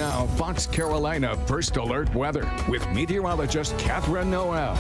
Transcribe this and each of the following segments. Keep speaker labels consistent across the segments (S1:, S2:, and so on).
S1: Now, Fox Carolina First Alert weather with meteorologist Katherine Noel.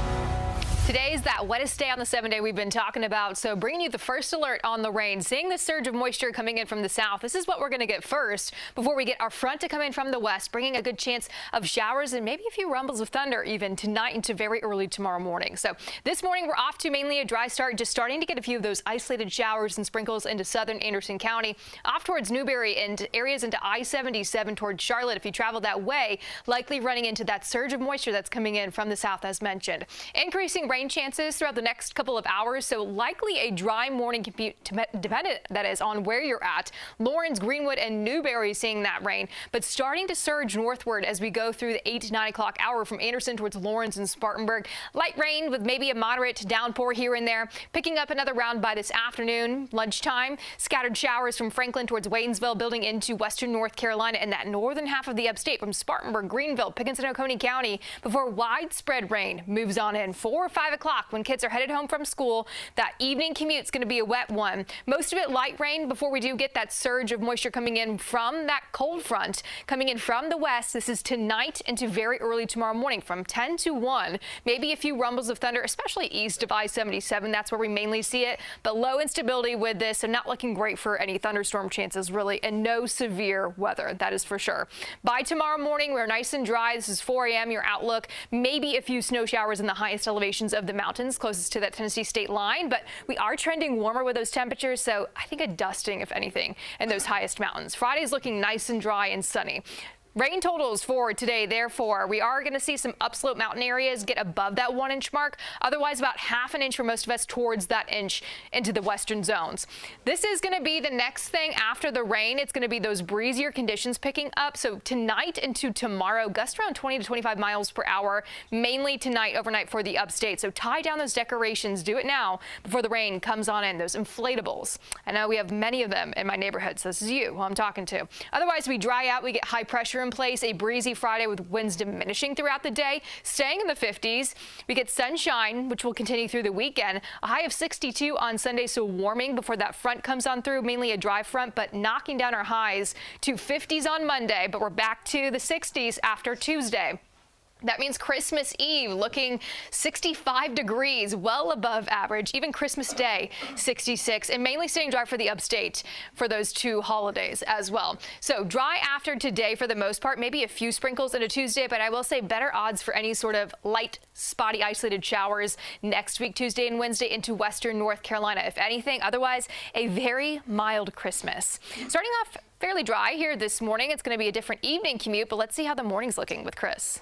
S2: Today is that wettest day on the 7-day we've been talking about, so bringing you the first alert on the rain. Seeing the surge of moisture coming in from the south, this is what we're going to get first before we get our front to come in from the west, bringing a good chance of showers and maybe a few rumbles of thunder even tonight into very early tomorrow morning. So this morning we're off to mainly a dry start, just starting to get a few of those isolated showers and sprinkles into southern Anderson County, off towards Newberry and areas into I-77 towards Charlotte. If you travel that way, likely running into that surge of moisture that's coming in from the south as mentioned. Increasing rain chances throughout the next couple of hours, so likely a dry morning commute, dependent that is on where you're at. Lawrence, Greenwood, and Newberry seeing that rain, but starting to surge northward as we go through the 8 to 9 o'clock hour from Anderson towards Lawrence and Spartanburg. Light rain with maybe a moderate downpour here and there, picking up another round by this afternoon, lunchtime. Scattered showers from Franklin towards Waynesville, building into western North Carolina and that northern half of the upstate from Spartanburg, Greenville, Pickens, and Oconee County before widespread rain moves on in 4 or 5 o'clock when kids are headed home from school. That evening commute's going to be a wet one. Most of it light rain before we do get that surge of moisture coming in from that cold front coming in from the west. This is tonight into very early tomorrow morning from 10 to 1. Maybe a few rumbles of thunder, especially east of I-77. That's where we mainly see it. But low instability with this, so not looking great for any thunderstorm chances really, and no severe weather. That is for sure. By tomorrow morning, we're nice and dry. This is 4 a.m. Your outlook, maybe a few snow showers in the highest elevations of the mountains closest to that Tennessee state line, but we are trending warmer with those temperatures, so I think a dusting, if anything, in those highest mountains. Friday's looking nice and dry and sunny. Rain totals for today, therefore, we are going to see some upslope mountain areas get above that 1-inch mark. Otherwise, about ½ an inch for most of us towards that inch into the western zones. This is going to be the next thing after the rain. It's going to be those breezier conditions picking up. So tonight into tomorrow, gusts around 20 to 25 miles per hour, mainly tonight, overnight for the upstate. So tie down those decorations. Do it now before the rain comes on in. Those inflatables. I know we have many of them in my neighborhood, so this is you who I'm talking to. Otherwise, we dry out. We get high pressure in place. A breezy Friday with winds diminishing throughout the day, staying in the 50s. We get sunshine, which will continue through the weekend. A high of 62 on Sunday, so warming before that front comes on through. Mainly a dry front, but knocking down our highs to 50s on Monday. But we're back to the 60s after Tuesday. That means Christmas Eve looking 65 degrees, well above average. Even Christmas Day, 66, and mainly staying dry for the upstate for those two holidays as well. So dry after today for the most part, maybe a few sprinkles into Tuesday, but I will say better odds for any sort of light, spotty, isolated showers next week, Tuesday and Wednesday into western North Carolina, if anything. Otherwise, a very mild Christmas. Starting off fairly dry here this morning. It's going to be a different evening commute, but let's see how the morning's looking with Chris.